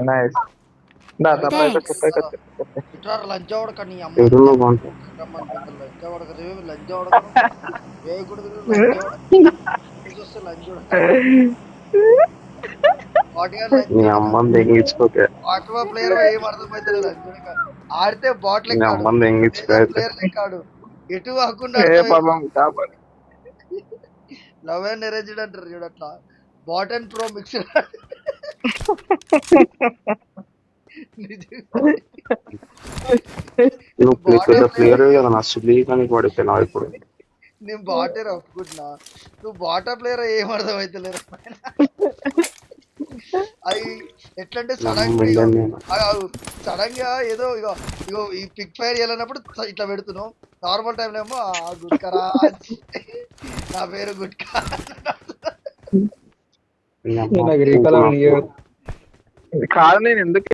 nice దా దా పైకి ఇట్లా lunch అవడక నీ అమ్మ ఎవరిలో బాగుంటుంది లంచ్ అవడక లంచ్ అవడక వేయకూడదు లంచ్ అవడక చూస్తే లంచ్ వాటిగా లంచ్ నీ అమ్మని తెగించుకోకే వాటర్ ప్లేయర్ ఏం అర్థమైతే లంచ్ ఆడితే బాట్ నీ లెక్కాడు అమ్మని తెగించుకో అయితే ప్లేయర్ లెక్కాడు ఎటు కాకుండా ఏ పాపం కాపాడు లవ్ అండ్ అరేంజ్డ్ అంటారు చూడట్లా బాట్ అండ్ ప్రో మిక్స్డ్ నువ్వు పెద్ద ప్లేయర్ కదా నా సులీగానికి పడిపోయినావు ఇప్పుడు నేను బాటర్ ఒప్పుకుంటున్నా నువ్వు బాటా ప్లేయర్ ఏం అర్థమైతే లేరు అది ఎట్లంటే సడన్ గా ఏదో ఇగో ఇగో ఈ పిక్ ఫైర్ వెళ్ళినప్పుడు ఇట్లా పెడుతున్నావు నార్మల్ టైం ఏమో గుడ్కరా నా పేరు గుడ్కా కాదు నేను ఎందుకు